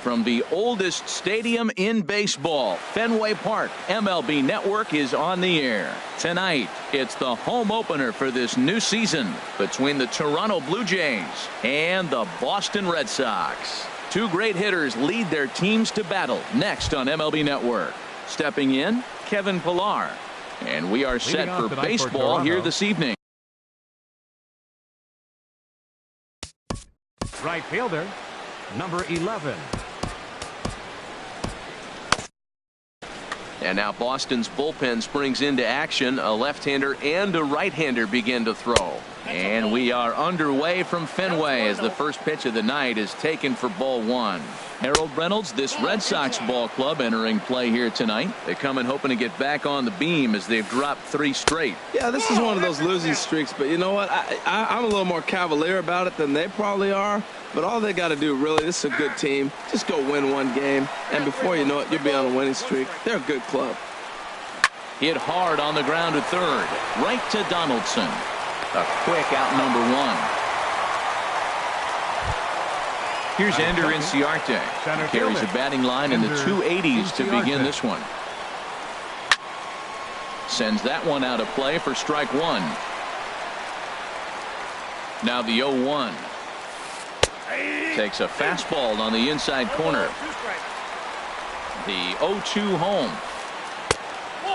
from the oldest stadium in baseball, Fenway Park. MLB Network is on the air. Tonight, it's the home opener for this new season between the Toronto Blue Jays and the Boston Red Sox. Two great hitters lead their teams to battle next on MLB Network. Stepping in, Kevin Pillar. And we are set for baseball here this evening. Right fielder, number 11. And now Boston's bullpen springs into action. A left-hander and a right-hander begin to throw. And we are underway from Fenway as the first pitch of the night is taken for ball one. Harold Reynolds, this Red Sox ball club entering play here tonight. They come in hoping to get back on the beam as they've dropped 3 straight. Yeah, this is one of those losing streaks, but you know what? I'm a little more cavalier about it than they probably are. But all they got to do, really, this is a good team. Just go win one game, and before you know it, you'll be on a winning streak. They're a good club. Hit hard on the ground to third. Right to Donaldson. A quick out number 1. Here's Ender Inciarte. Carries a batting line in the 280s to begin this one. Sends that one out of play for strike 1. Now the 0-1. Takes a fastball on the inside corner. The 0-2 home.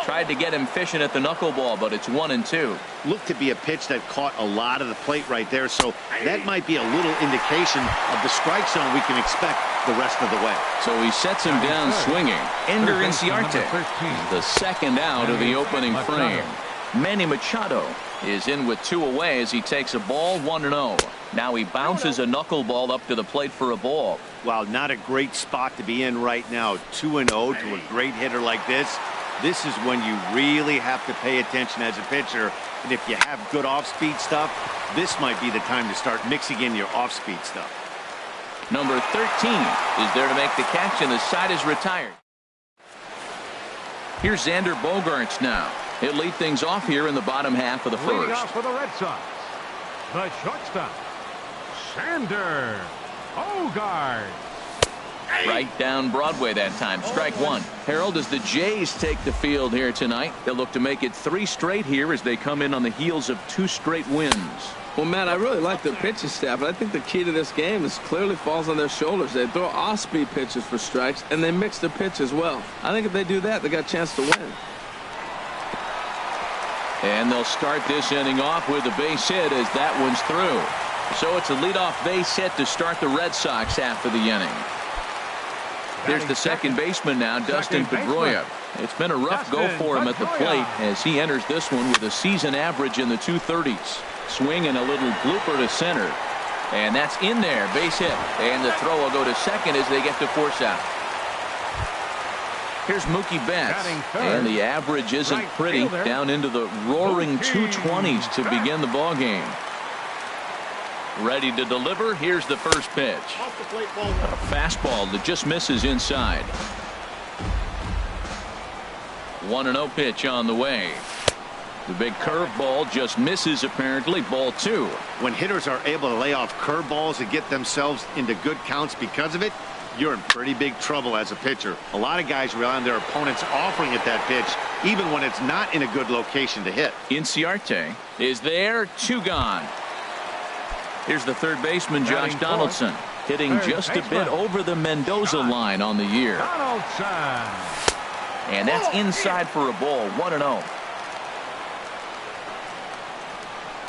Tried to get him fishing at the knuckleball, but it's 1-2. Looked to be a pitch that caught a lot of the plate right there, so that might be a little indication of the strike zone we can expect the rest of the way. So he sets him down swinging. Ender Inciarte, the second out of the opening frame. Manny Machado is in with 2 away as he takes a ball, 1-0. Now he bounces a knuckleball up to the plate for a ball. Wow, not a great spot to be in right now. 2-0 to a great hitter like this. This is when you really have to pay attention as a pitcher. And if you have good off-speed stuff, this might be the time to start mixing in your off-speed stuff. Number 13 is there to make the catch, and the side is retired. Here's Xander Bogaerts now. He'll lead things off here in the bottom half of the first. Leading off for the Red Sox, the shortstop, Xander Bogaerts. Right down Broadway that time. Strike 1. Harold, as the Jays take the field here tonight, they'll look to make it 3 straight here as they come in on the heels of 2 straight wins. Well, Matt, I really like their pitching staff, but I think the key to this game is clearly falls on their shoulders. They throw off-speed pitches for strikes, and they mix their pitch as well. I think if they do that, they got a chance to win. And they'll start this inning off with a base hit as that one's through. So it's a leadoff base hit to start the Red Sox half of the inning. Here's the second baseman now, Dustin Pedroia. It's been a rough go for him at the plate as he enters this one with a season average in the 230s. Swing and a little blooper to center. And that's in there, base hit. And the throw will go to second as they get to force out. Here's Mookie Betts. And the average isn't pretty, down into the roaring 220s to begin the ball game. Ready to deliver. Here's the first pitch. A fastball that just misses inside. 1-0 pitch on the way. The big curveball just misses apparently. Ball 2. When hitters are able to lay off curveballs and get themselves into good counts because of it, you're in pretty big trouble as a pitcher. A lot of guys rely on their opponents offering at that pitch even when it's not in a good location to hit. Inciarte is there. 2 gone. Here's the third baseman, Josh Donaldson, hitting just a bit over the Mendoza line on the year. And that's inside for a ball. 1-0.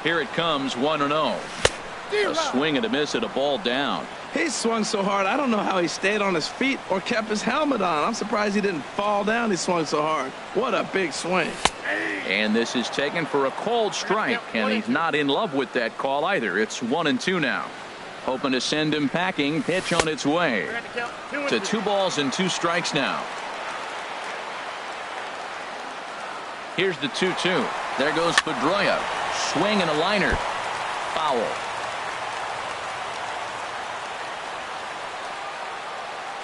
Here it comes, 1-0. A swing and a miss at a ball down. He swung so hard, I don't know how he stayed on his feet or kept his helmet on. I'm surprised he didn't fall down. He swung so hard. What a big swing. And this is taken for a called strike, and he's not in love with that call either. It's 1-2 now. Hoping to send him packing. Pitch on its way. To 2 balls and 2 strikes now. Here's the 2-2. There goes Pedroia. Swing and a liner. Foul.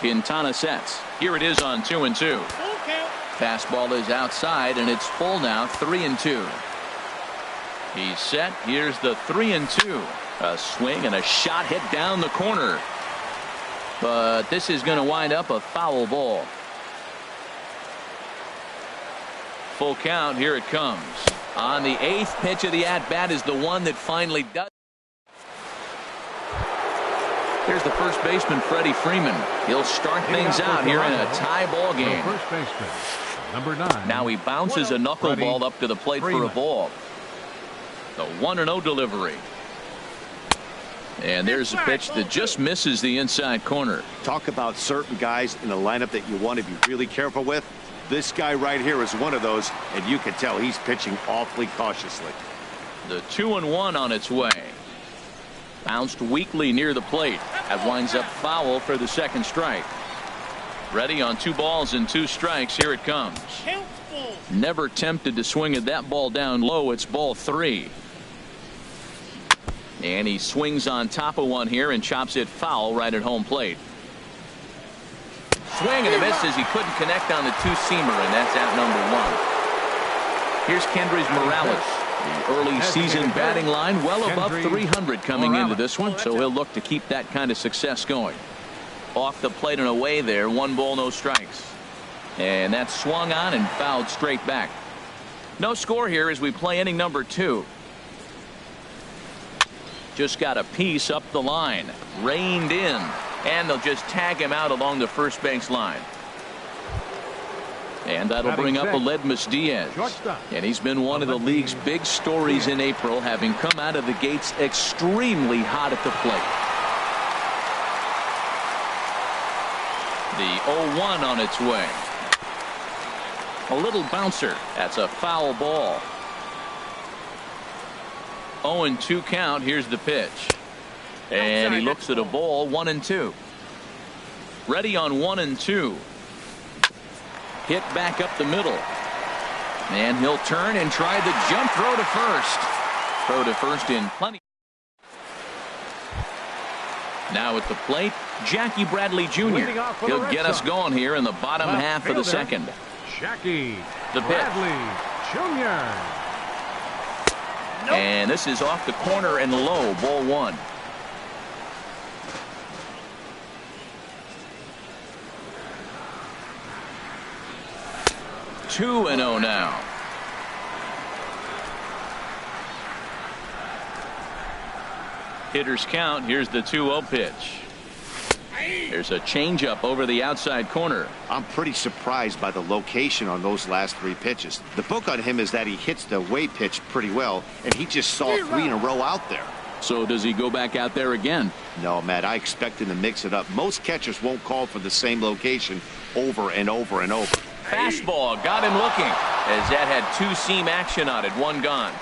Quintana sets. Here it is on 2-2. Fastball is outside, and it's full now. 3-2. He's set. Here's the 3-2. A swing and a shot hit down the corner. But this is going to wind up a foul ball. Full count. Here it comes. On the 8th pitch of the at-bat is the one that finally does. Here's the first baseman, Freddie Freeman. He'll start things out here in a tie ball game. First baseman, number 9. Now he bounces a knuckleball up to the plate for a ball. The 1-0 delivery. And there's a pitch that just misses the inside corner. Talk about certain guys in the lineup that you want to be really careful with. This guy right here is one of those, and you can tell he's pitching awfully cautiously. The 2-1 on its way. Bounced weakly near the plate. That winds up foul for the second strike. Ready on 2 balls and 2 strikes. Here it comes. Never tempted to swing at that ball down low. It's ball 3. And he swings on top of one here and chops it foul right at home plate. Swing and a miss as he couldn't connect on the 2-seamer, and that's out number 1. Here's Kendrys Morales. The early season batting line well above 300 coming into this one, so he'll look to keep that kind of success going. Off the plate and away there, 1 ball, no strikes. And that's swung on and fouled straight back. No score here as we play inning number 2. Just got a piece up the line, reined in, and they'll just tag him out along the first base line. And that'll bring up Aledmus Diaz. And he's been one of the league's big stories in April, having come out of the gates extremely hot at the plate. The 0-1 on its way. A little bouncer. That's a foul ball. 0-2 count. Here's the pitch. And he looks at a ball. 1-2. Ready on 1-2. Hit back up the middle. And he'll turn and try the jump throw to first. Throw to first in plenty. Now at the plate, Jackie Bradley Jr. He'll get us going here in the bottom half of the second. Jackie The pitch. Bradley Jr. And this is off the corner and low. Ball 1. Two and 0 now. Hitters count. Here's the 2-0 pitch. There's a changeup over the outside corner. I'm pretty surprised by the location on those last 3 pitches. The book on him is that he hits the away pitch pretty well, and he just saw 3 in a row out there. So does he go back out there again? No, Matt, I expect him to mix it up. Most catchers won't call for the same location over and over and over. Fastball got him looking as that had 2-seam action on it. 1 gone.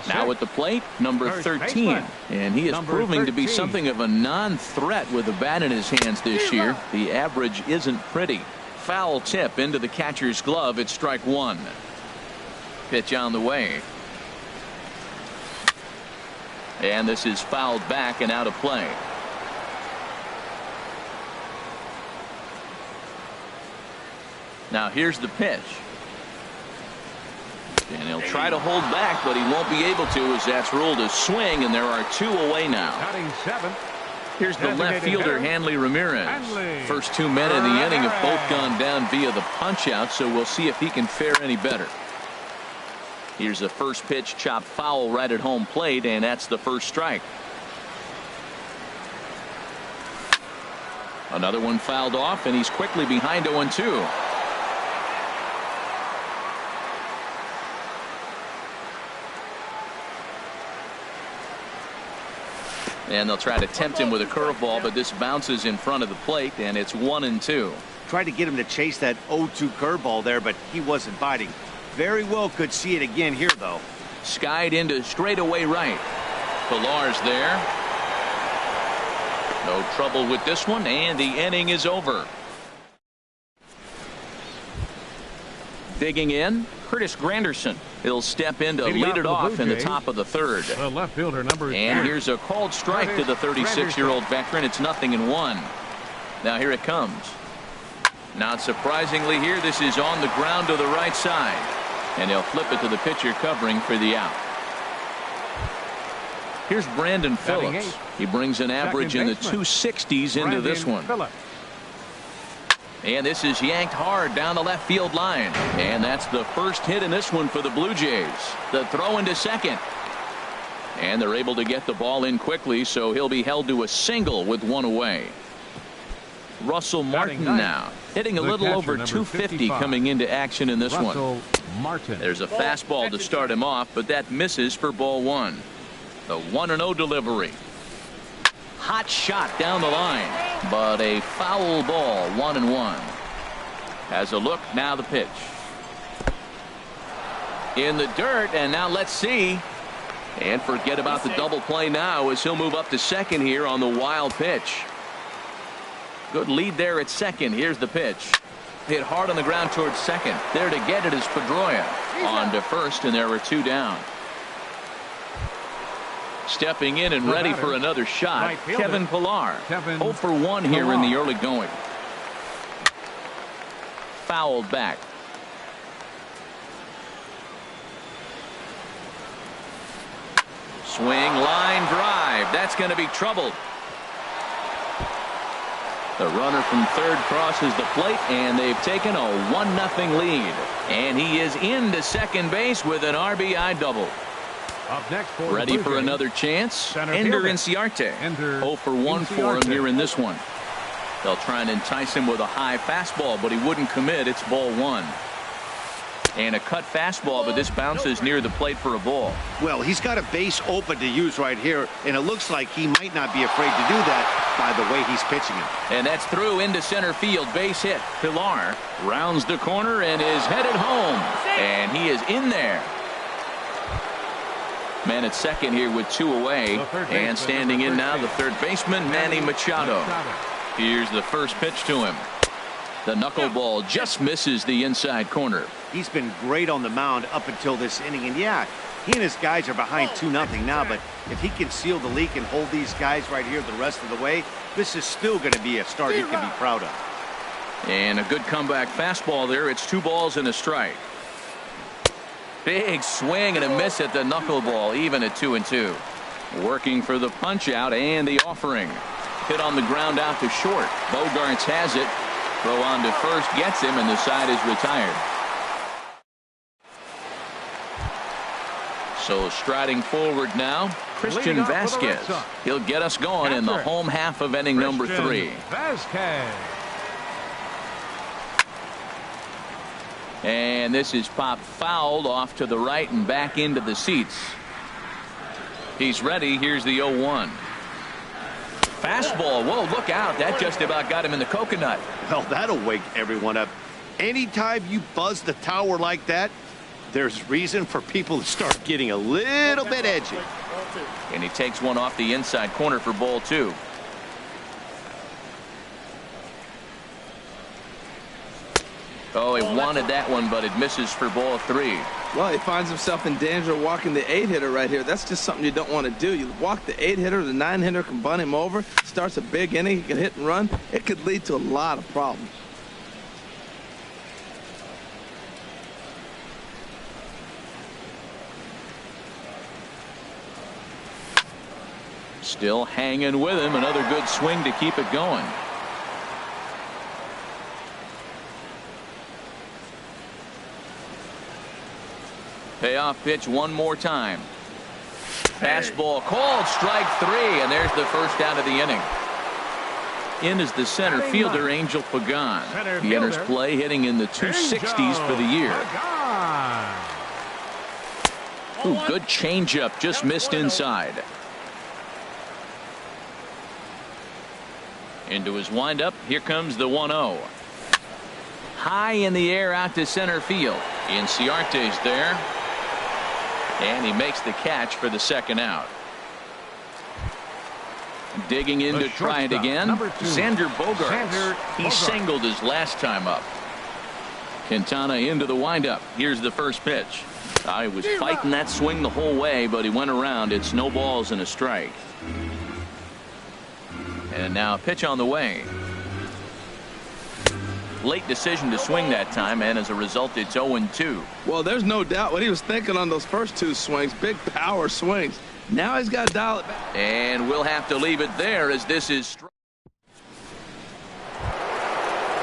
Now at the plate, number 13, and he is proving to be something of a non-threat with the bat in his hands this year. The average isn't pretty. Foul tip into the catcher's glove. It's strike 1. Pitch on the way. And this is fouled back and out of play. Now here's the pitch. And he'll try to hold back, but he won't be able to as that's ruled a swing, and there are 2 away now. Here's the left fielder, Hanley Ramirez. First 2 men of the inning have both gone down via the punch-out, so we'll see if he can fare any better. Here's the first pitch, chopped foul right at home plate, and that's the first strike. Another one fouled off, and he's quickly behind 0-2. And they'll try to tempt him with a curveball, but this bounces in front of the plate, and it's 1-2. Tried to get him to chase that 0-2 curveball there, but he wasn't biting. Very well could see it again here, though. Skied into straightaway right. Pillar's there. No trouble with this one, and the inning is over. Digging in, Curtis Granderson. He'll step in to lead it off in the top of the 3rd. The left fielder, number 3. And here's a called strike to the 36-year-old veteran. It's 0-1. Now here it comes. Not surprisingly here, this is on the ground to the right side. And he'll flip it to the pitcher covering for the out. Here's Brandon Batting Phillips. eighth. He brings an average in the baseman. 260s into this one. Phillips. And this is yanked hard down the left field line. And that's the first hit in this one for the Blue Jays. The throw into second. And they're able to get the ball in quickly, so he'll be held to a single with one away. Russell Martin now hitting a little over 250 coming into action in this one. Martin. There's a fastball to start him off, but that misses for ball one. The 1-0 delivery. Hot shot down the line, but a foul ball. 1-1. Has a look, now the pitch. In the dirt, and now let's see. And forget about the double play now as he'll move up to second here on the wild pitch. Good lead there at second. Here's the pitch. Hit hard on the ground towards second. There to get it is Pedroia. On to first, and there are two down. Stepping in and ready for another shot, Kevin Pillar. 0 for 1 here in the early going. Fouled back. Swing, line drive. That's going to be trouble. The runner from third crosses the plate, and they've taken a 1-0 lead. And he is into second base with an RBI double. Up next for Ready for another chance? Ender Inciarte. 0 for 1 for him here in this one. They'll try and entice him with a high fastball, but he wouldn't commit. It's ball one. And a cut fastball, but this bounces near the plate for a ball. Well, he's got a base open to use right here, and it looks like he might not be afraid to do that by the way he's pitching him. And that's through into center field. Base hit. Pillar rounds the corner and is headed home. And he is in there. Man at second here with two away. And standing in now the third baseman, Manny Machado. Here's the first pitch to him. The knuckleball just misses the inside corner. He's been great on the mound up until this inning. And yeah, he and his guys are behind 2-0 now. But if he can seal the leak and hold these guys right here the rest of the way, this is still going to be a start he can be proud of. And a good comeback fastball there. It's 2 balls and a strike. Big swing and a miss at the knuckleball, even at 2-2. Working for the punch out and the offering. Hit on the ground out to short. Bogarts has it. Throw on to first gets him, and the side is retired. So striding forward now, Christian Vasquez. He'll get us going in the home half of inning number 3. Vasquez. And this is popped fouled off to the right and back into the seats. He's ready. Here's the 0-1. Fastball. Whoa, look out. That just about got him in the coconut. Well, that'll wake everyone up. Anytime you buzz the tower like that, there's reason for people to start getting a little bit edgy. And he takes one off the inside corner for ball 2. Oh, he wanted that one, but it misses for ball 3. Well, he finds himself in danger of walking the 8-hitter right here. That's just something you don't want to do. You walk the 8-hitter, the 9-hitter can bunt him over, starts a big inning, he can hit and run. It could lead to a lot of problems. Still hanging with him. Another good swing to keep it going. Payoff pitch one more time. Fastball called, strike 3, and there's the first out of the inning. In is the center fielder, Angel Pagan. He enters play hitting in the 260s for the year. Ooh, good changeup, just missed inside. Into his windup, here comes the 1-0. High in the air out to center field. Inciarte's there. And he makes the catch for the second out. Digging in to try it again. Xander Bogaerts. He singled his last time up. Quintana into the windup. Here's the first pitch. He was fighting that swing the whole way, but he went around. It's no balls and a strike. And now a pitch on the way. Late decision to swing that time, and as a result, it's 0-2. Well, there's no doubt what he was thinking on those first two swings. Big power swings. Now he's got to dial it back. And we'll have to leave it there as this is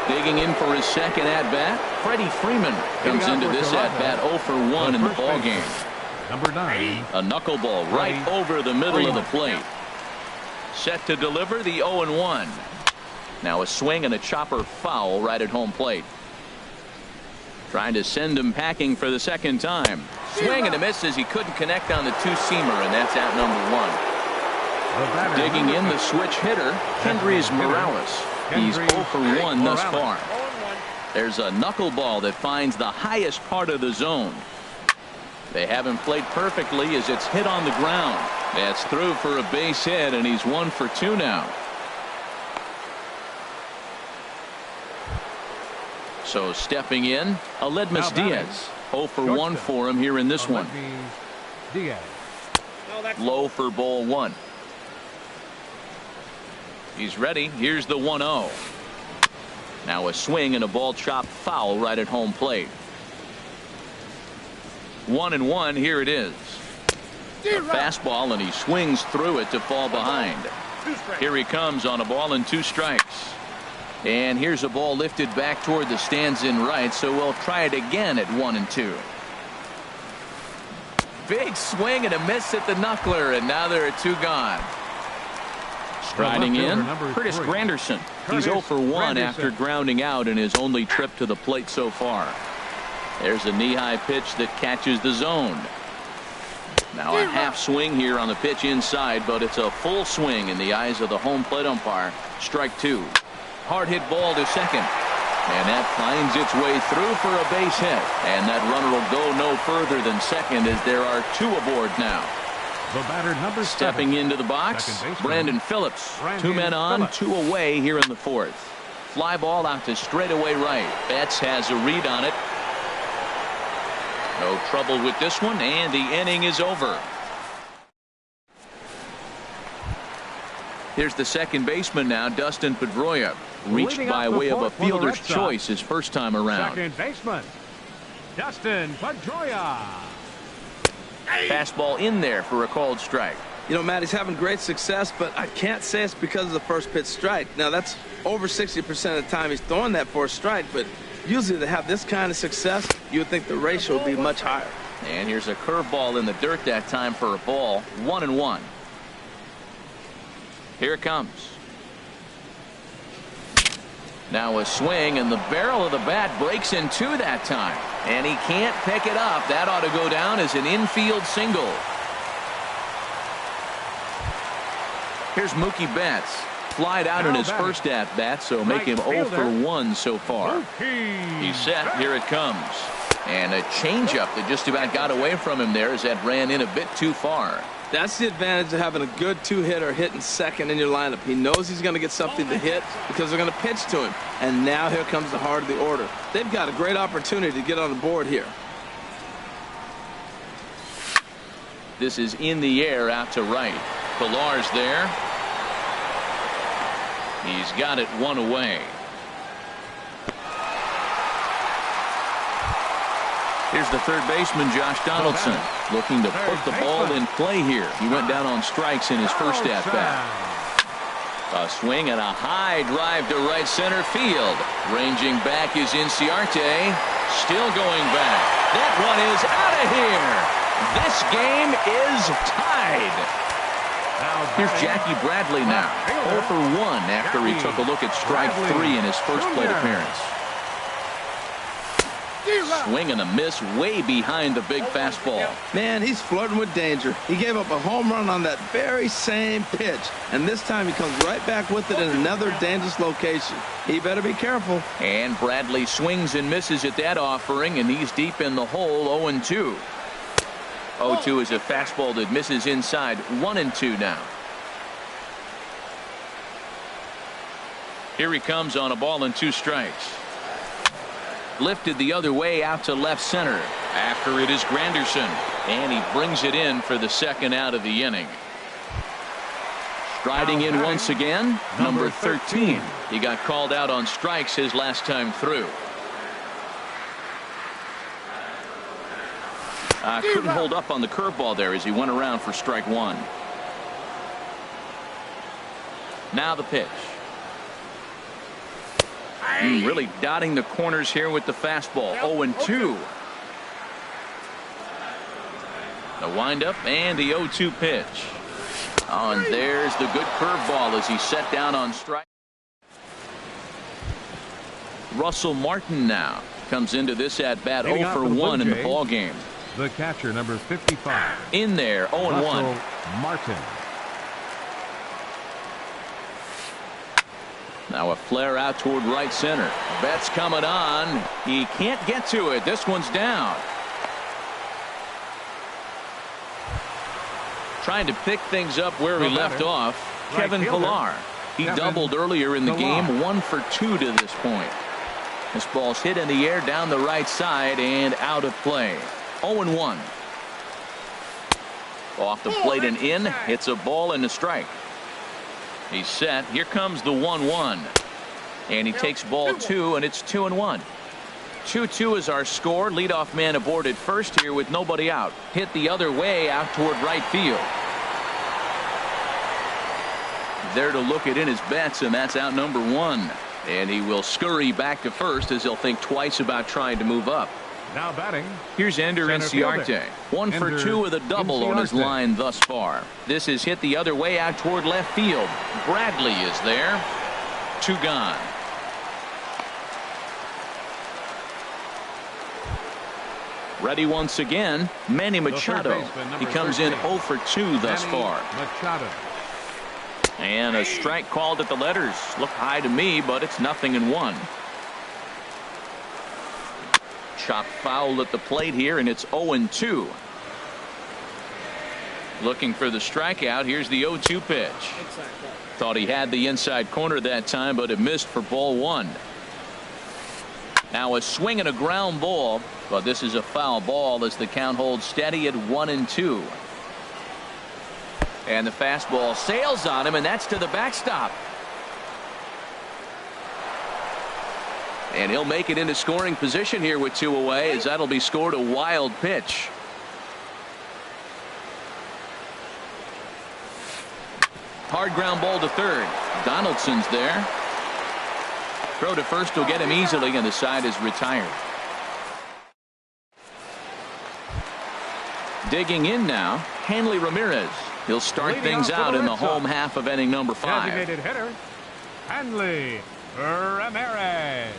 digging in for his second at-bat. Freddie Freeman comes into this at-bat 0 for 1 in the ballgame. Number 9. A knuckleball right over the middle of the plate. Set to deliver the 0-1. Now a swing and a chopper foul right at home plate. Trying to send him packing for the second time. Swing and a miss as he couldn't connect on the two-seamer, and that's out number 1. Digging in the switch hitter, Kendrys Morales. He's 0 for 1 thus far. There's a knuckleball that finds the highest part of the zone. They haven't played perfectly as it's hit on the ground. That's through for a base hit, and he's 1 for 2 now. So stepping in, Aledmys Diaz. 0 for 1 for him here in this one. Low for ball 1. He's ready. Here's the 1-0. Now a swing and a ball chopped foul right at home plate. 1-1. Here it is. A fastball, and he swings through it to fall behind. Here he comes on a ball and 2 strikes. And here's a ball lifted back toward the stands in right, so we'll try it again at 1-2. Big swing and a miss at the knuckler, and now there are 2 gone. Striding in, Curtis Granderson. He's 0 for 1 after grounding out in his only trip to the plate so far. There's a knee-high pitch that catches the zone. Now a half swing here on the pitch inside, but it's a full swing in the eyes of the home plate umpire. Strike 2. Hard hit ball to second. And that finds its way through for a base hit. And that runner will go no further than second as there are 2 aboard now. The batter, number 7. Stepping into the box, Brandon Phillips. 2 men on, 2 away here in the 4th. Fly ball out to straightaway right. Betts has a read on it. No trouble with this one, and the inning is over. Here's the second baseman now, Dustin Pedroia. Reached by way of a fielder's choice his first time around. Second baseman, Dustin Pedroia. Fastball in there for a called strike. You know, Matt, he's having great success, but I can't say it's because of the first pitch strike. Now, that's over 60% of the time he's throwing that for a strike, but usually to have this kind of success, you would think the ratio would be much higher. And here's a curveball in the dirt that time for a ball. 1-1. Here it comes. Now a swing, and the barrel of the bat breaks in 2 that time. And he can't pick it up. That ought to go down as an infield single. Here's Mookie Betts. Flied out in his first at-bat, so make him 0 for 1 so far. He's set. Here it comes. And a changeup that just about got away from him there as that ran in a bit too far. That's the advantage of having a good 2-hitter hitting second in your lineup. He knows he's going to get something to hit because they're going to pitch to him. And now here comes the heart of the order. They've got a great opportunity to get on the board here. This is in the air out to right. Pillar's there. He's got it 1 away. Here's the third baseman, Josh Donaldson, looking to put the ball in play here. He went down on strikes in his first at-bat. A swing and a high drive to right center field. Ranging back is Inciarte. Still going back. That one is out of here. This game is tied. Here's Jackie Bradley now. 0 for 1 after he took a look at strike 3 in his first plate appearance. Swing and a miss way behind the big fastball. Man, he's flirting with danger. He gave up a home run on that very same pitch, and this time he comes right back with it in another dangerous location. He better be careful. And Bradley swings and misses at that offering, and he's deep in the hole. 0-2. 0-2 is a fastball that misses inside. 1-2 now. Here he comes on a ball and 2 strikes. Lifted the other way out to left center. After it is Granderson, and he brings it in for the second out of the inning. Striding in once again, number 13. He got called out on strikes his last time through. Couldn't hold up on the curveball there as he went around for strike one. Now the pitch. Really dotting the corners here with the fastball. 0-2. The windup and the 0-2 pitch. Oh, and there's the good curveball as he set down on strike. Russell Martin now comes into this at bat 0 for 1 in the ball game. The catcher, number 55. In there, 0-1. Russell Martin. Now a flare out toward right center. Betts coming on. He can't get to it. This one's down. Trying to pick things up where he left off. Kevin Pillar. He doubled earlier in the game. 1 for 2 to this point. This ball's hit in the air down the right side and out of play. 0-1. Off the plate and in. It's a ball and a strike. He's set. Here comes the 1-1. And he takes ball 2, and it's 2-1. 2-2 is our score. Leadoff man aboard at first here with nobody out. Hit the other way out toward right field. There to look it in his bets, and that's out number 1. And he will scurry back to first as he'll think twice about trying to move up. Now batting. Here's Ender Inciarte. 1 for 2 with a double on his line thus far. This is hit the other way out toward left field. Bradley is there. 2 gone. Ready once again, Manny Machado. He comes in 0 for 2 thus far. Machado. And a strike called at the letters. Look high to me, but it's 0-1. Chop foul at the plate here, and it's 0-2. Looking for the strikeout. Here's the 0-2 pitch. Thought he had the inside corner that time, but it missed for ball 1. Now a swing and a ground ball, but this is a foul ball as the count holds steady at 1-2. And the fastball sails on him, and that's to the backstop. And he'll make it into scoring position here with 2 away, as that'll be scored a wild pitch. Hard ground ball to third. Donaldson's there. Throw to first will get him easily, and the side is retired. Digging in now, Hanley Ramirez. He'll start things out in the home half of inning number 5. Designated hitter, Hanley Ramirez.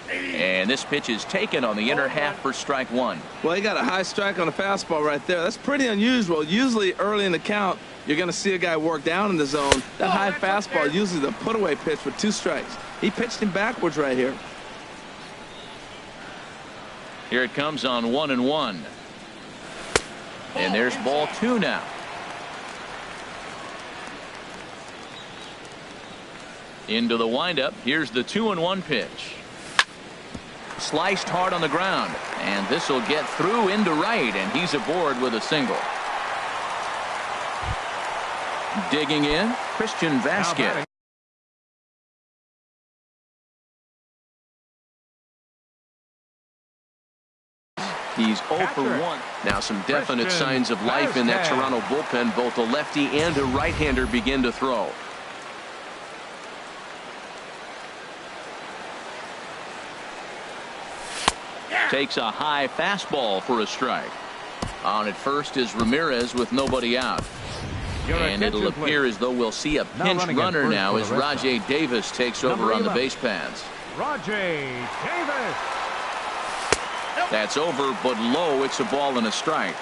And this pitch is taken on the inner half for strike 1. Well, he got a high strike on a fastball right there. That's pretty unusual. Usually early in the count, you're going to see a guy work down in the zone. That high fastball, usually the put-away pitch with 2 strikes. He pitched him backwards right here. Here it comes on 1-1. And there's ball 2 now. Into the windup. Here's the 2-1 pitch. Sliced hard on the ground, and this will get through into right, and he's aboard with a single. Digging in, Christian Vasquez. He's 0 for 1. Now some definite signs of life in that Toronto bullpen. Both a lefty and a right-hander begin to throw. Takes a high fastball for a strike. On at first is Ramirez with nobody out. And it'll appear as though we'll see a pinch runner now as Rajay Davis takes over on the base paths. Rajay Davis. That's over, but low. It's a ball and a strike.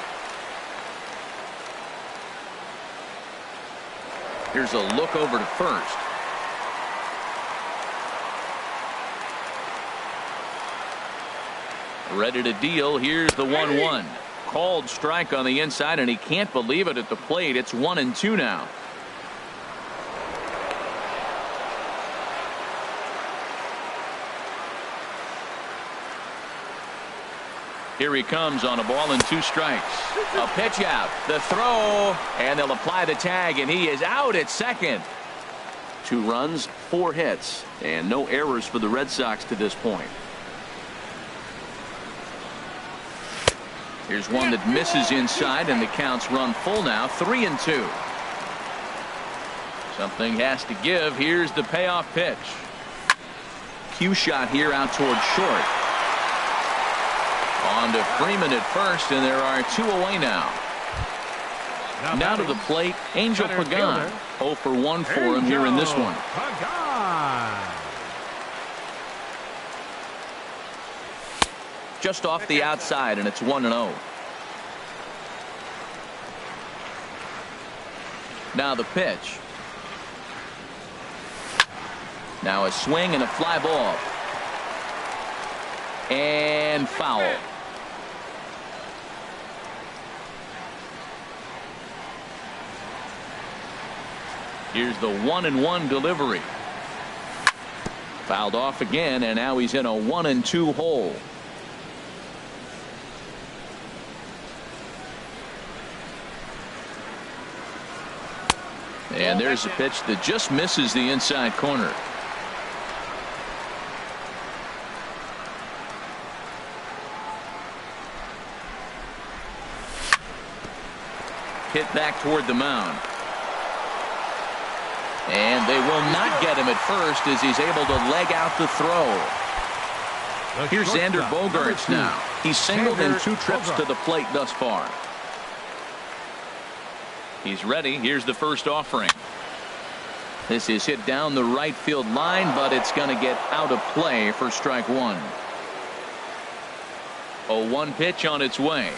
Here's a look over to first. Ready to deal. Here's the 1-1. Called strike on the inside, and he can't believe it at the plate. It's 1-2 now. Here he comes on a ball and 2 strikes. A pitch out, the throw, and they'll apply the tag, and he is out at second. 2 runs, 4 hits, and no errors for the Red Sox to this point. Here's one that misses inside, and the count's run full now, 3-2. Something has to give. Here's the payoff pitch. Cue shot here out towards short. On to Freeman at first, and there are 2 away now. Now to the plate, Angel Pagan. 0 for 1 for him here in this one. Just off the outside, and it's 1-0. Now the pitch. Now a swing and a fly ball. And foul. Here's the 1-1 delivery. Fouled off again, and now he's in a 1-2 hole. And there's a pitch that just misses the inside corner. Hit back toward the mound. And they will not get him at first as he's able to leg out the throw. Here's Xander Bogaerts now. He's singled in 2 trips to the plate thus far. He's ready. Here's the first offering. This is hit down the right field line, but it's going to get out of play for strike 1. 0-1 pitch on its way.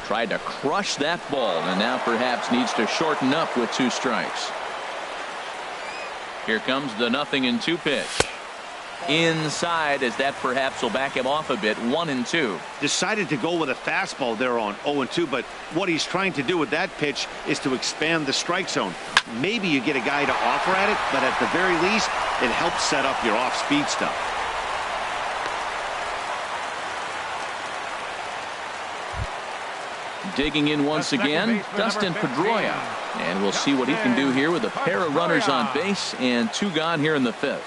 Tried to crush that ball, and now perhaps needs to shorten up with 2 strikes. Here comes the 0-2 pitch. Inside, as that perhaps will back him off a bit. 1-2. Decided to go with a fastball there on 0-2, but what he's trying to do with that pitch is to expand the strike zone. Maybe you get a guy to offer at it, but at the very least, it helps set up your off-speed stuff. Digging in once again, Dustin Pedroia. And we'll see what he can do here with a pair of runners on base and 2 gone here in the 5th.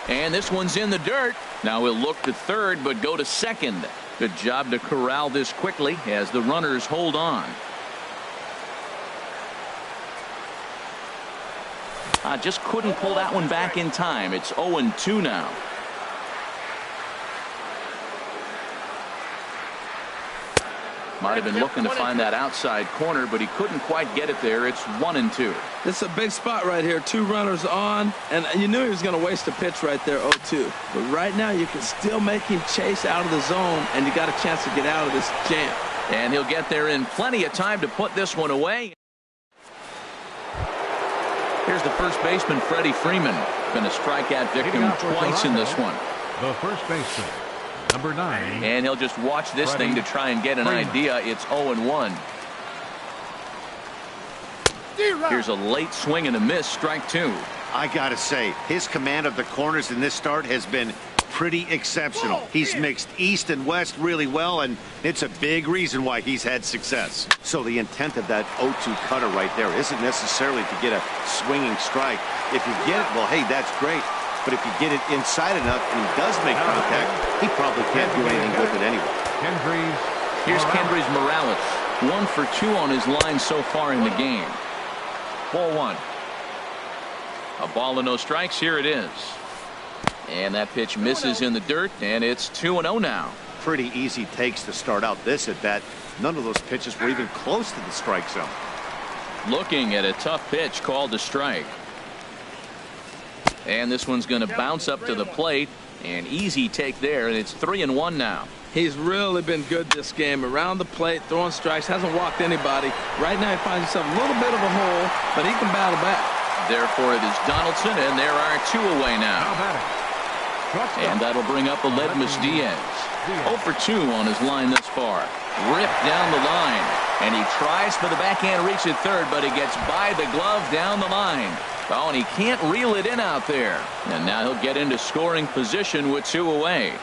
And this one's in the dirt. Now we'll look to third, but go to second. Good job to corral this quickly as the runners hold on. Just couldn't pull that one back in time. It's 0-2 now. Might have been looking to find that outside corner, but he couldn't quite get it there. It's 1-2. This is a big spot right here. 2 runners on, and you knew he was going to waste a pitch right there, 0-2. But right now you can still make him chase out of the zone, and you got a chance to get out of this jam. And he'll get there in plenty of time to put this one away. Here's the first baseman, Freddie Freeman. Been a strikeout victim twice in this one. The first baseman, number 9. And he'll just watch this thing to try and get an idea. It's 0-1. Here's a late swing and a miss, strike 2. I gotta say, his command of the corners in this start has been pretty exceptional. He's mixed east and west really well, and it's a big reason why he's had success. So the intent of that 0-2 cutter right there isn't necessarily to get a swinging strike. If you get it, well, hey, that's great. But if you get it inside enough and he does make contact, he probably can't do anything with it anyway. Here's Kendrys Morales. 1 for 2 on his line so far in the game. 4-1. A ball and no strikes. Here it is. And that pitch misses in the dirt, and it's 2-0 now. Pretty easy takes to start out this at bat. None of those pitches were even close to the strike zone. Looking at a tough pitch called a strike. And this one's going to bounce up to the plate. An easy take there, and it's 3-1 now. He's really been good this game. Around the plate, throwing strikes, hasn't walked anybody. Right now he finds himself a little bit of a hole, but he can battle back. Therefore, it is Donaldson, and there are 2 away now. And that'll bring up Aledmus Diaz. 0 for 2 on his line thus far. Ripped down the line. And he tries for the backhand reach at third, but he gets by the glove down the line. Oh, and he can't reel it in out there. And now he'll get into scoring position with 2 away.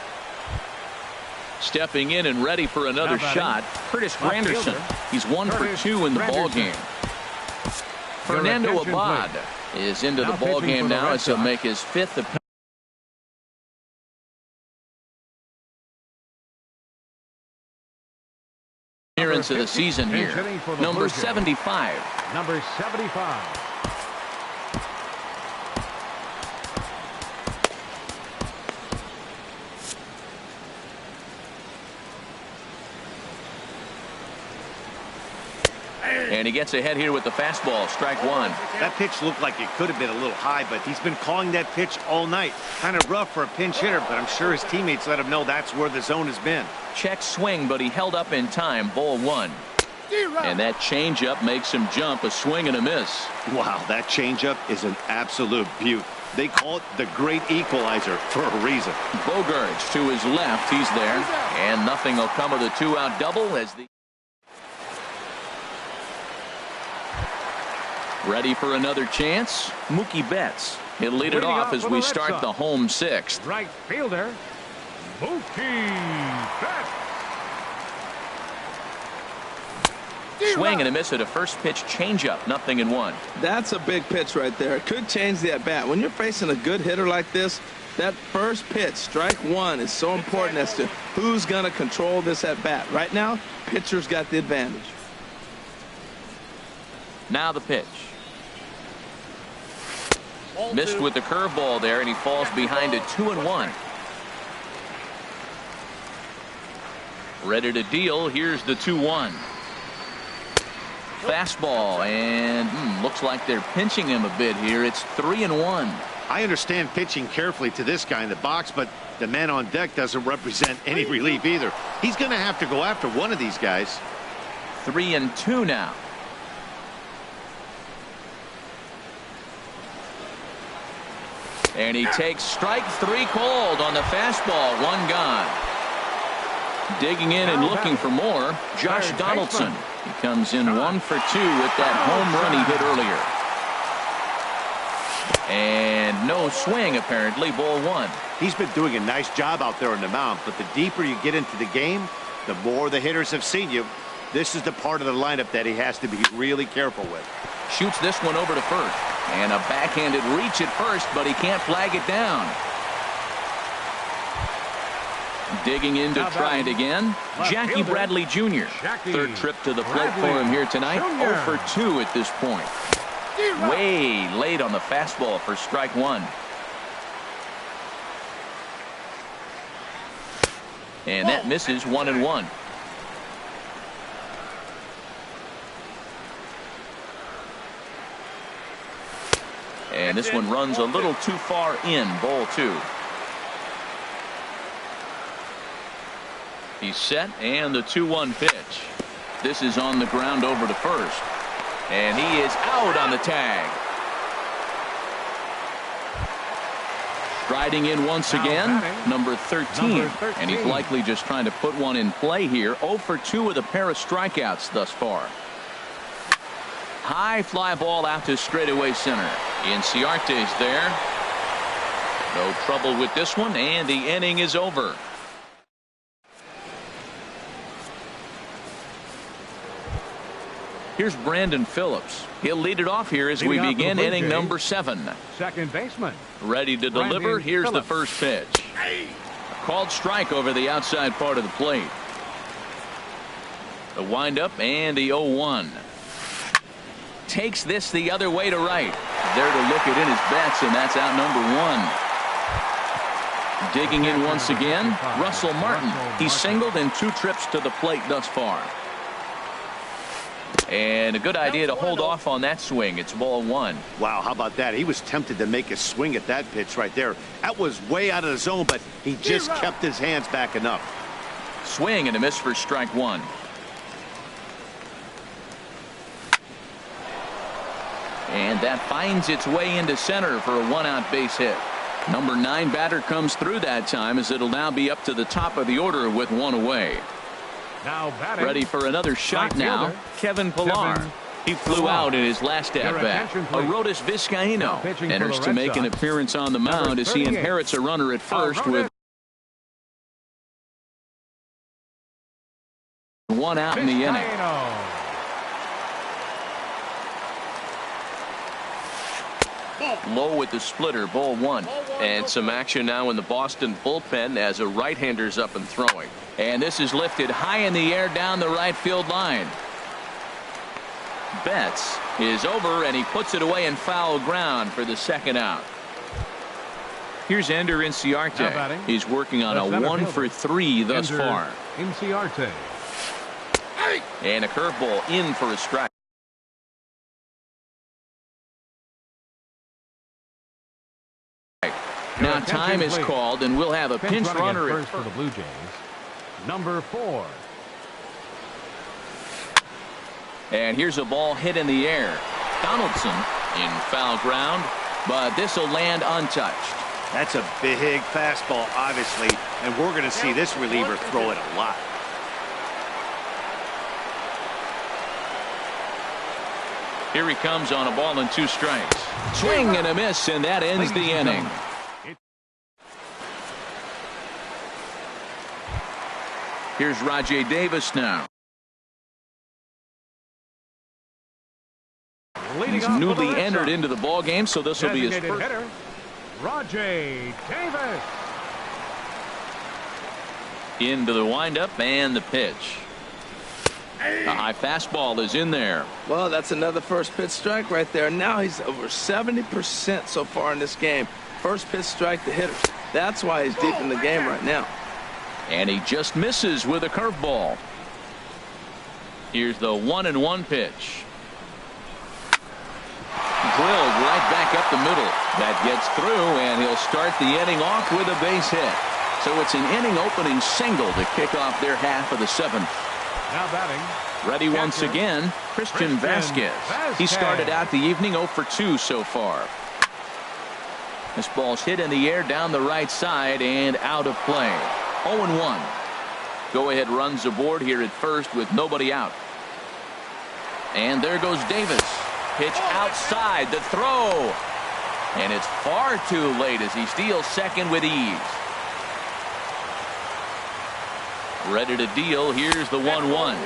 Stepping in and ready for another shot, Curtis Granderson. He's 1 for 2 in the ball game. Fernando Abad is into the ball game now as he'll make his 5th appearance of the season here. Number 75. Number 75. And he gets ahead here with the fastball, strike 1. That pitch looked like it could have been a little high, but he's been calling that pitch all night. Kind of rough for a pinch hitter, but I'm sure his teammates let him know that's where the zone has been. Check swing, but he held up in time, ball 1. And that changeup makes him jump, a swing and a miss. Wow, that changeup is an absolute beaut. They call it the great equalizer for a reason. Bogarts to his left, he's there. And nothing will come of the 2-out double as the ready for another chance. Mookie Betts. He'll lead it off as we start the home 6th. Right fielder, Mookie Betts. Swing and a miss at a first pitch changeup, 0-1. That's a big pitch right there. It could change the at-bat. When you're facing a good hitter like this, that first pitch, strike 1, is so important as to who's going to control this at-bat. Right now, pitcher's got the advantage. Now the pitch. Missed with the curveball there, and he falls behind a 2-1. Ready to deal. Here's the 2-1. Fastball, and looks like they're pinching him a bit here. It's 3-1. I understand pitching carefully to this guy in the box, but the man on deck doesn't represent any relief either. He's going to have to go after one of these guys. 3-2 now. And he takes strike 3 called on the fastball. 1 gone. Digging in and looking for more, Josh Donaldson. He comes in 1 for 2 with that home run he hit earlier. And no swing, apparently, ball 1. He's been doing a nice job out there on the mound, but the deeper you get into the game, the more the hitters have seen you. This is the part of the lineup that he has to be really careful with. Shoots this one over to first. And a backhanded reach at first, but he can't flag it down. Digging in to try it again. Jackie Bradley Jr. Third trip to the plate for him here tonight. 0 for 2 at this point. Way late on the fastball for strike 1. And that misses 1-1. And this one runs a little too far in, ball 2. He's set, and the 2-1 pitch. This is on the ground over to first. And he is out on the tag. Striding in once again, number 13. And he's likely just trying to put one in play here. 0 for 2 with a pair of strikeouts thus far. High fly ball out to straightaway center. Inciarte's there. No trouble with this one, and the inning is over. Here's Brandon Phillips. He'll lead it off here as we begin inning number 7. Second baseman. Ready to deliver. Here's the first pitch. A called strike over the outside part of the plate. The windup and the 0-1. Takes this the other way to right. There to look it in his bets, and that's out number 1. Digging in once again, Russell Martin. He's singled in 2 trips to the plate thus far. And a good idea to hold off on that swing. It's ball 1. Wow, how about that? He was tempted to make a swing at that pitch right there. That was way out of the zone, but he just kept his hands back enough. Swing and a miss for strike 1. And that finds its way into center for a 1-out base hit. Number 9 batter comes through that time as it'll now be up to the top of the order with 1 away. Now batting. Ready for another shot now. Kevin Pillar. He flew out in his last at-bat. Arodys Vizcaíno enters to make an appearance on the mound as he inherits a runner at first with one out in the inning. Low with the splitter, ball one. And some action now in the Boston bullpen as a right-hander's up and throwing. And this is lifted high in the air down the right field line. Betts is over, and he puts it away in foul ground for the second out. Here's eunsu164704. He's working on a 1-for-3 thus far. eunsu164704. And a curveball in for a strike. Now time is called, and we'll have a pinch runner at first for the Blue Jays. Number 4. And here's a ball hit in the air. Donaldson in foul ground, but this will land untouched. That's a big fastball, obviously, and we're going to see this reliever throw it a lot. Here he comes on a ball and 2 strikes. Swing and a miss, and that ends the inning. Here's Rajay Davis now. He's newly entered into the ball game, so this will be his first. Hitter, Rajay Davis. Into the windup and the pitch. A high fastball is in there. Well, that's another first pitch strike right there. Now he's over 70% so far in this game. First pitch strike to hitters. That's why he's deep in the game right now. And he just misses with a curveball. Here's the 1-1 pitch. Drilled right back up the middle. That gets through, and he'll start the inning off with a base hit. So it's an inning opening single to kick off their half of the 7th. Now batting. Ready once again, Christian Vasquez. He started out the evening 0 for 2 so far. This ball's hit in the air down the right side and out of play. 0-1. Go-ahead runs aboard here at first with nobody out. And there goes Davis. Pitch outside, the throw. And it's far too late as he steals second with ease. Ready to deal. Here's the 1-1.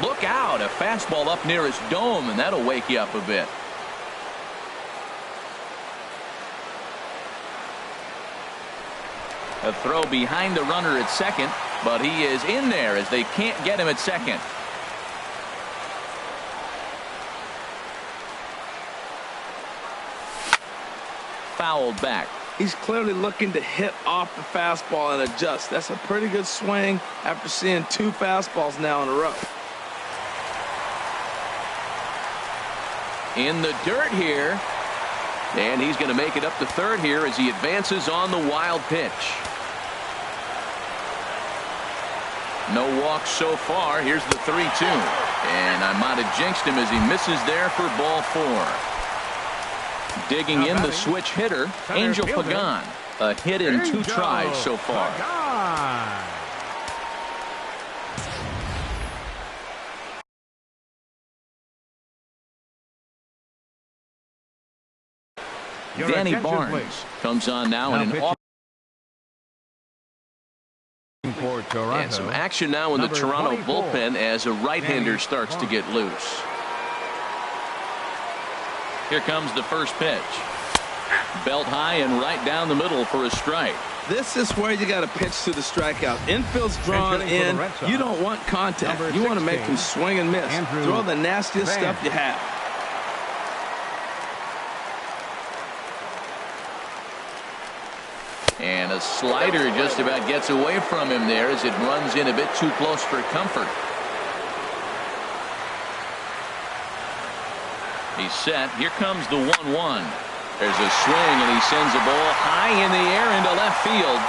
Look out, a fastball up near his dome, and that'll wake you up a bit. A throw behind the runner at second, but he is in there as they can't get him at second. Fouled back. He's clearly looking to hit off the fastball and adjust. That's a pretty good swing after seeing 2 fastballs now in a row. In the dirt here. And he's going to make it up to third here as he advances on the wild pitch. No walks so far. Here's the 3-2. And I might have jinxed him as he misses there for ball 4. Digging in the switch hitter, Angel Pagan. A hit in 2 tries so far. Danny Barnes comes on now in an off. And some action now in the Toronto bullpen as a right-hander starts to get loose. Here comes the first pitch. Belt high and right down the middle for a strike. This is where you got to pitch to the strikeout. Infield's drawn in. You don't want contact. You want to make him swing and miss. Throw the nastiest stuff you have. And a slider just about gets away from him there as it runs in a bit too close for comfort. He's set. Here comes the 1-1. There's a swing, and he sends a ball high in the air into left field.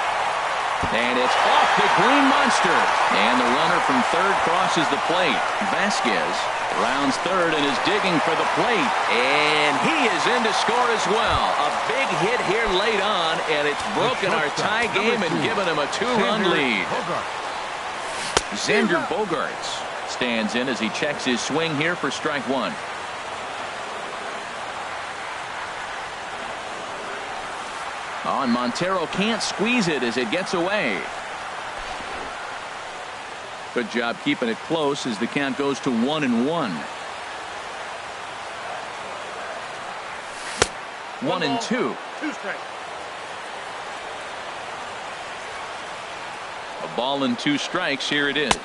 And it's off the Green Monster. And the runner from third crosses the plate. Vasquez rounds third and is digging for the plate. And he is in to score as well. A big hit here late on, and it's broken our tie game and given him a 2-run lead. Xander Bogaerts stands in as he checks his swing here for strike 1. Oh, and Montero can't squeeze it as it gets away. Good job keeping it close as the count goes to 1-1. 1-2. 2 strikes. A ball and 2 strikes. Here it is.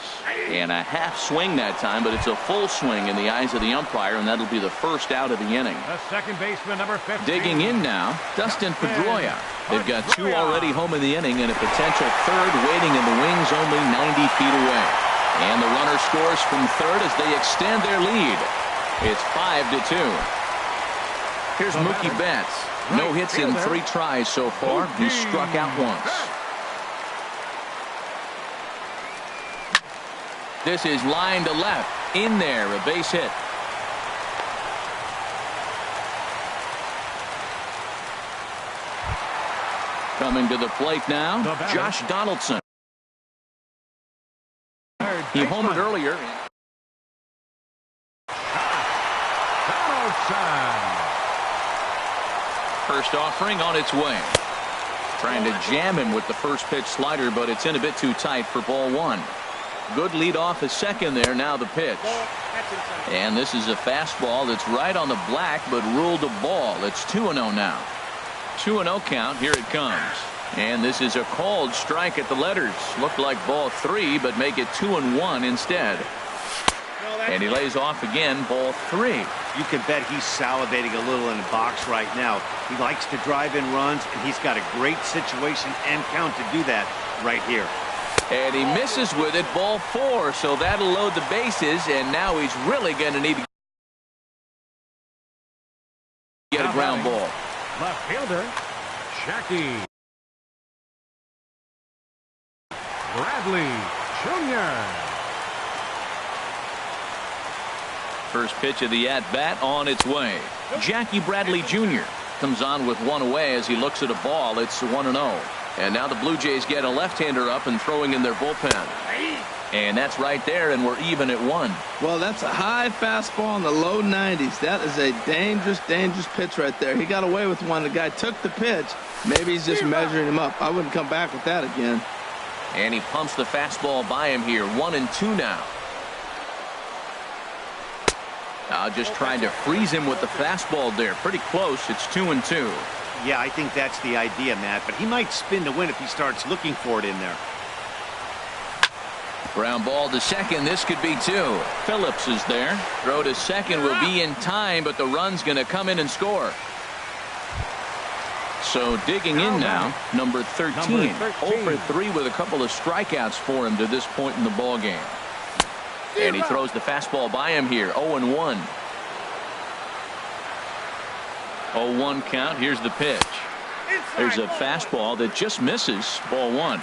And a half swing that time, but it's a full swing in the eyes of the umpire, and that'll be the first out of the inning. The second baseman, number 15. Digging in now, Dustin Pedroia. They've got 2 already home in the inning and a potential third waiting in the wings only 90 feet away. And the runner scores from third as they extend their lead. It's 5-2. Here's Mookie Betts. No hits in 3 tries so far. He's struck out once. This is line to left. In there, a base hit. Coming to the plate now, Josh Donaldson. He homered earlier. First offering on its way. Trying to jam him with the first pitch slider, but it's in a bit too tight for ball 1. Good lead off at second there. Now the pitch. And this is a fastball that's right on the black, but ruled a ball. It's 2-0 now. 2-0 count. Here it comes. And this is a called strike at the letters. Looked like ball 3, but make it 2-1 instead. And he lays off again, ball 3. You can bet he's salivating a little in the box right now. He likes to drive in runs, and he's got a great situation and count to do that right here. And he misses with it, ball 4, so that'll load the bases, and now he's really going to need to get a ground ball. Left fielder, Jackie Bradley Jr. First pitch of the at-bat on its way. Jackie Bradley Jr. comes on with 1 away as he looks at a ball. It's 1-0. And now the Blue Jays get a left-hander up and throwing in their bullpen. And that's right there, and we're even at 1. Well, that's a high fastball in the low 90s. That is a dangerous, dangerous pitch right there. He got away with one. The guy took the pitch. Maybe he's just measuring him up. I wouldn't come back with that again. And he pumps the fastball by him here. 1-2 now. Just trying to freeze him with the fastball there. Pretty close. It's 2-2. Yeah, I think that's the idea, Matt. But he might spin to win if he starts looking for it in there. Ground ball to second. This could be 2. Phillips is there. Throw to second will be in time, but the run's going to come in and score. So digging in now, number 13. 0 for 3 with a couple of strikeouts for him to this point in the ball game. And he throws the fastball by him here. 0-1. 0-1 count. Here's the pitch. There's a fastball that just misses. Ball 1.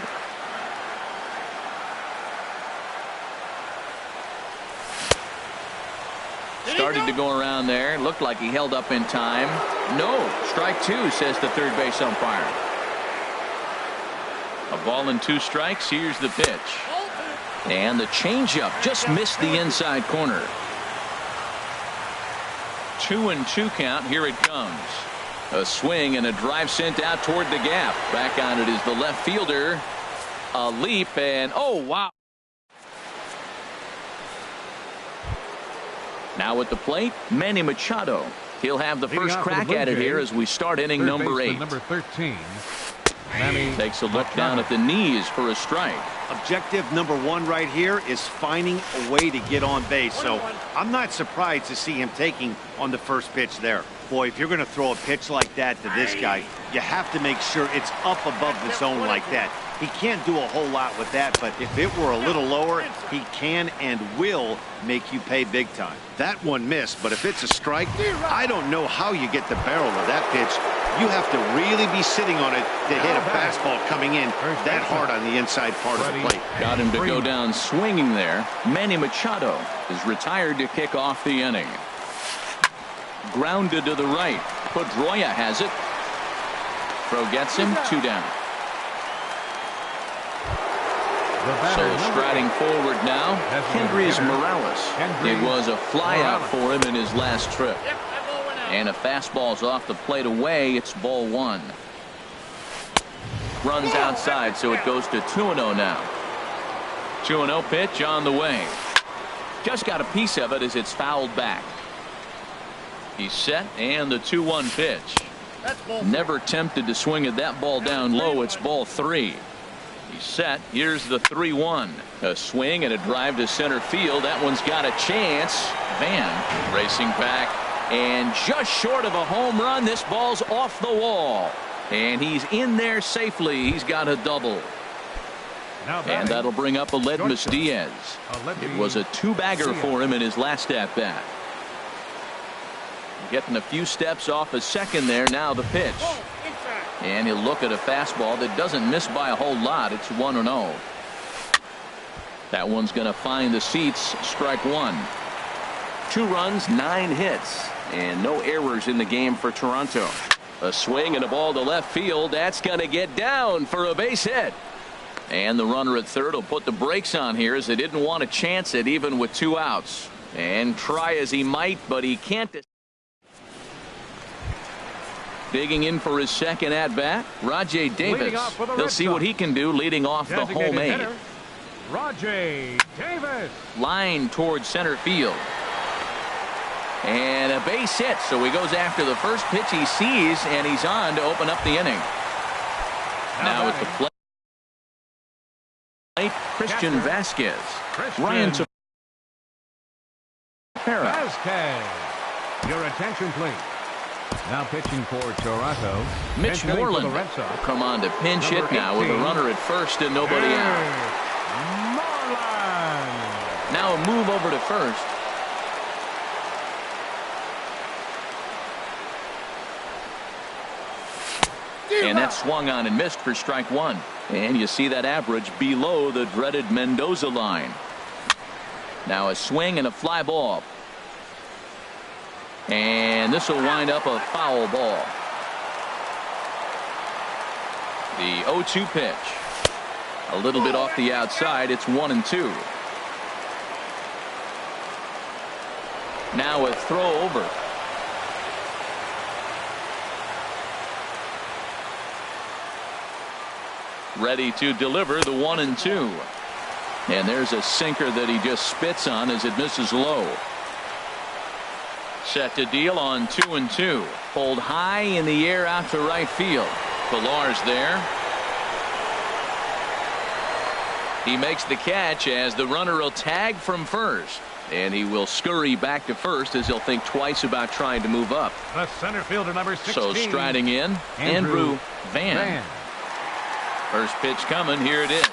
Started to go around there. Looked like he held up in time. No. Strike 2, says the third base umpire. A ball and 2 strikes. Here's the pitch. And the changeup just missed the inside corner. 2-2 count. Here it comes. A swing and a drive sent out toward the gap. Back on it is the left fielder. A leap and oh wow. Now at the plate, Manny Machado. He'll have the first crack at it here as we start inning number 8. Number 13. Takes a look down at the knees for a strike. Objective number 1 right here is finding a way to get on base. So I'm not surprised to see him taking on the first pitch there. Boy, if you're going to throw a pitch like that to this guy, you have to make sure it's up above the zone like that. He can't do a whole lot with that, but if it were a little lower, he can and will make you pay big time. That one missed, but if it's a strike, I don't know how you get the barrel of that pitch. You have to really be sitting on it to hit a fastball coming in that hard on the inside part of the plate. Got him to go down swinging there. Manny Machado is retired to kick off the inning. Grounded to the right. Pedroia has it. Throw gets him. 2 down. So striding forward now, Kendrys Morales. It was a flyout for him in his last trip. And a fastball's off the plate away. It's ball 1. runs outside, so it goes to 2-0 now. 2-0 pitch on the way. Just got a piece of it as it's fouled back. He's set, and the 2-1 pitch. Never tempted to swing at that ball down low. It's ball 3. He's set. Here's the 3-1. A swing and a drive to center field. That one's got a chance. Van racing back, and just short of a home run. This ball's off the wall, and he's in there safely. He's got a double. And that'll bring up Aledmys Diaz. It was a 2-bagger for him in his last at-bat. Getting a few steps off a second there. Now the pitch. And he'll look at a fastball that doesn't miss by a whole lot. It's 1-0. That one's going to find the seats. Strike 1. 2 runs, 9 hits, and no errors in the game for Toronto. A swing and a ball to left field. That's going to get down for a base hit. And the runner at third will put the brakes on here, as they didn't want to chance it even with 2 outs. And try as he might, but he can't. Digging in for his second at-bat, Rajay Davis. He'll see what he can do leading off the home 8. Rajay Davis. Line towards center field. And a base hit, so he goes after the first pitch he sees, and he's on to open up the inning. Now at the plate, Christian Vasquez. Ryan Tepera. Vasquez. Your attention, please. Now pitching for Toronto. Mitch Moreland will come on to pinch hit now with a runner at first and nobody out. Moreland. Now a move over to first. And that swung on and missed for strike 1. And you see that average below the dreaded Mendoza line. Now a swing and a fly ball. And this will wind up a foul ball. The 0-2 pitch. A little bit off the outside. It's 1-2. Now a throw over. Ready to deliver the 1-2. And there's a sinker that he just spits on as it misses low. Set to deal on 2-2. Pulled high in the air out to right field. Pilar's there. He makes the catch as the runner will tag from first. And he will scurry back to first as he'll think twice about trying to move up. The center fielder, number 16. So striding in, Andrew Van. First pitch coming. Here it is.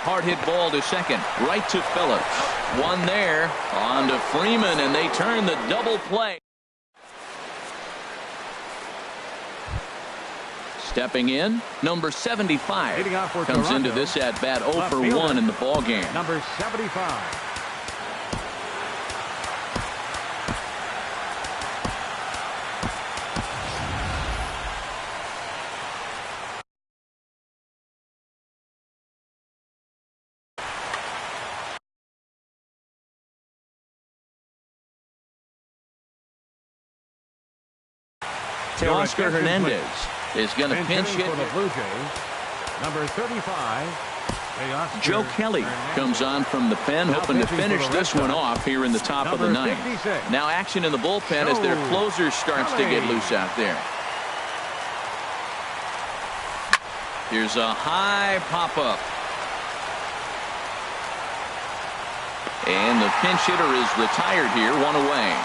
Hard hit ball to second. Right to Phillips. One there. On to Freeman, and they turn the double play. Stepping in, number 75 comes Toronto, into this at bat 0 for 1 in the ball game. Number 75. Oscar Hernandez is going to pinch hit. For the Blue Jays, number 35. Joe Kelly comes on from the pen, hoping to finish this one off here in the top of the ninth. Now action in the bullpen as their closer starts to get loose out there. Here's a high pop-up. And the pinch hitter is retired here, 1 away.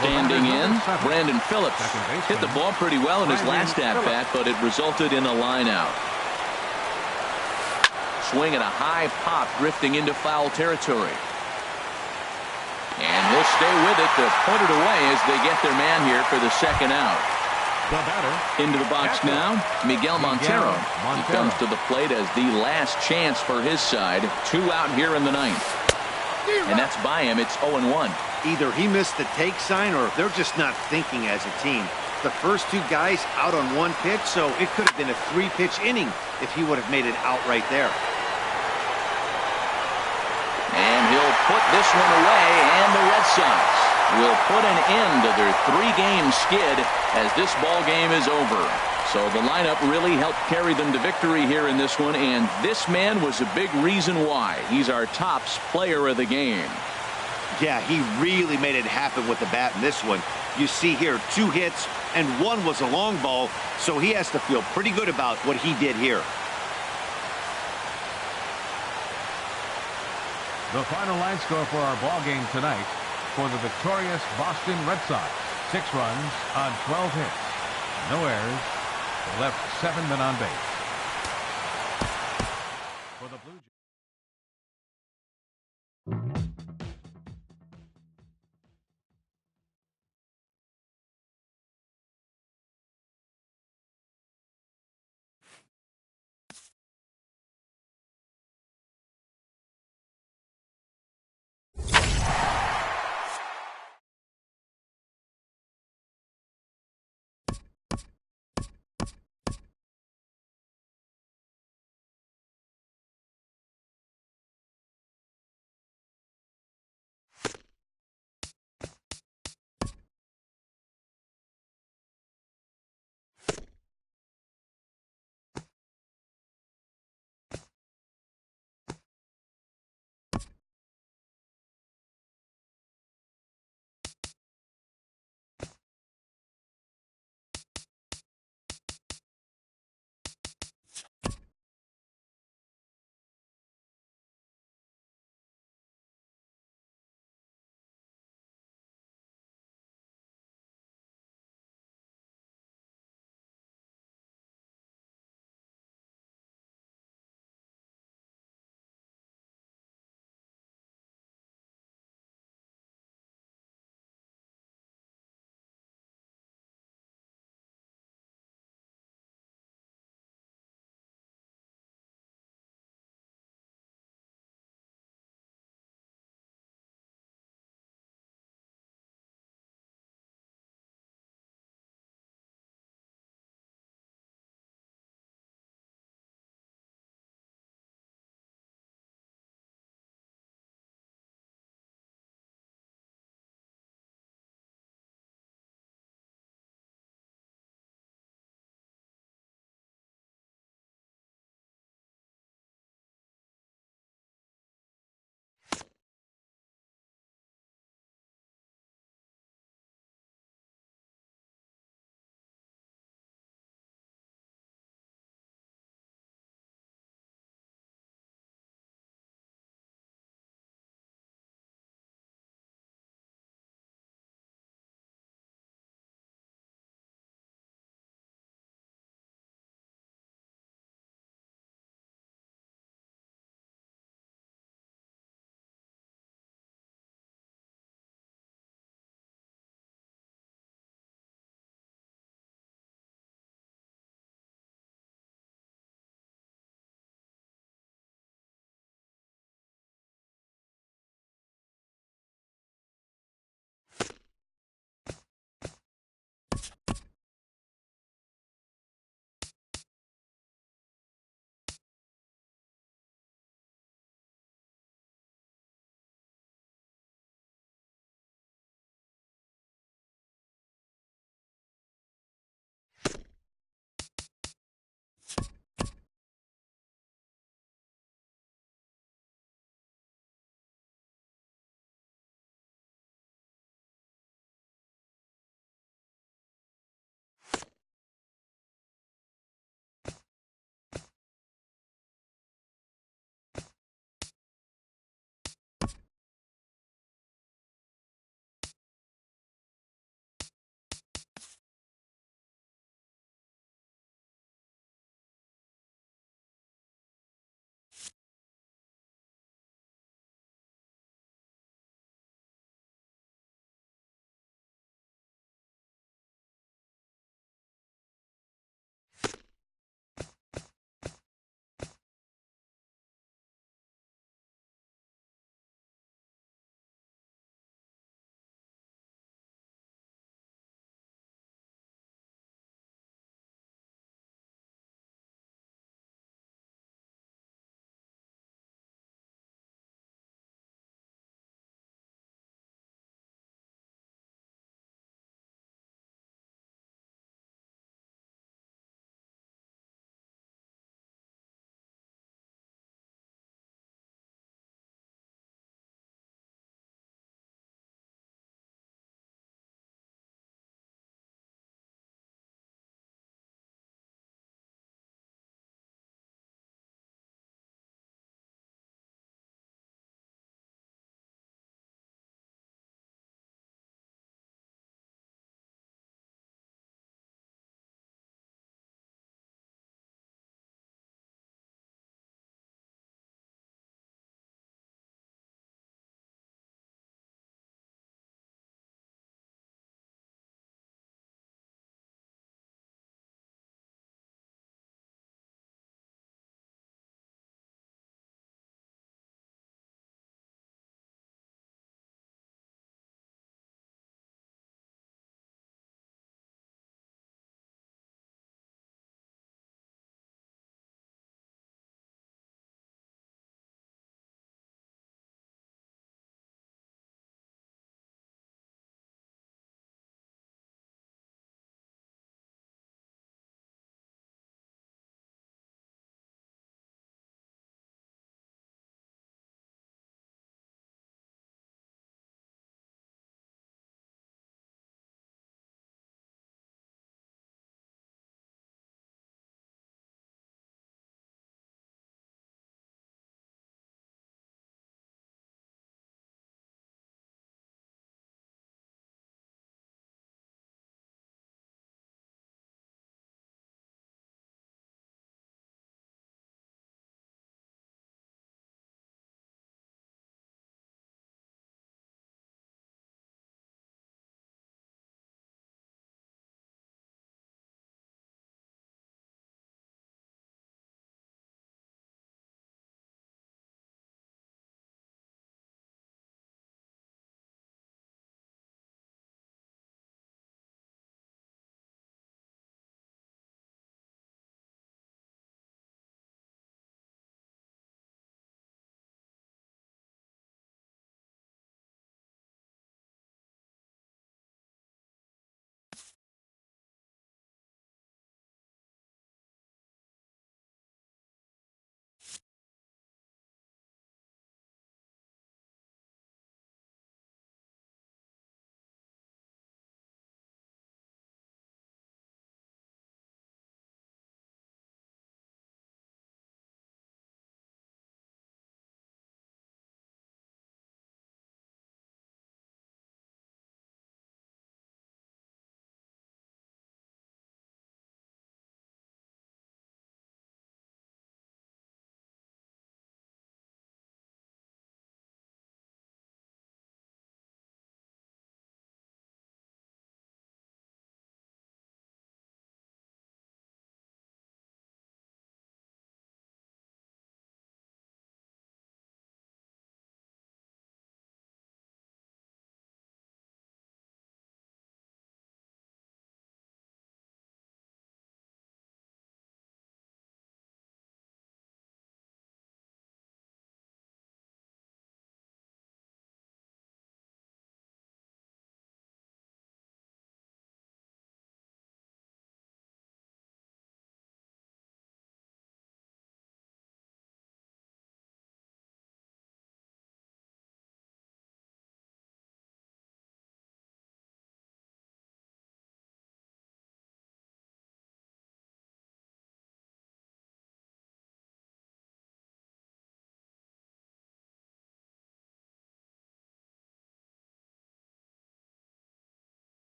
Standing in, Brandon Phillips hit the ball pretty well in his last at-bat, but it resulted in a line out. Swing and a high pop drifting into foul territory. And he'll stay with it to put it away as they get their man here for the second out. Into the box now, Miguel Montero. He comes to the plate as the last chance for his side. 2 out here in the ninth. And that's by him. It's 0-1. Either he missed the take sign or they're just not thinking as a team. The first 2 guys out on 1 pitch, so it could have been a 3-pitch inning if he would have made it out right there. And he'll put this one away, and the Red Sox will put an end to their 3-game skid as this ball game is over. So the lineup really helped carry them to victory here in this one, and this man was a big reason why. He's our top player of the game. Yeah, he really made it happen with the bat in this one. You see here 2 hits, and 1 was a long ball, so he has to feel pretty good about what he did here. The final line score for our ball game tonight for the victorious Boston Red Sox. 6 runs on 12 hits. No errors. Left 7 men on base.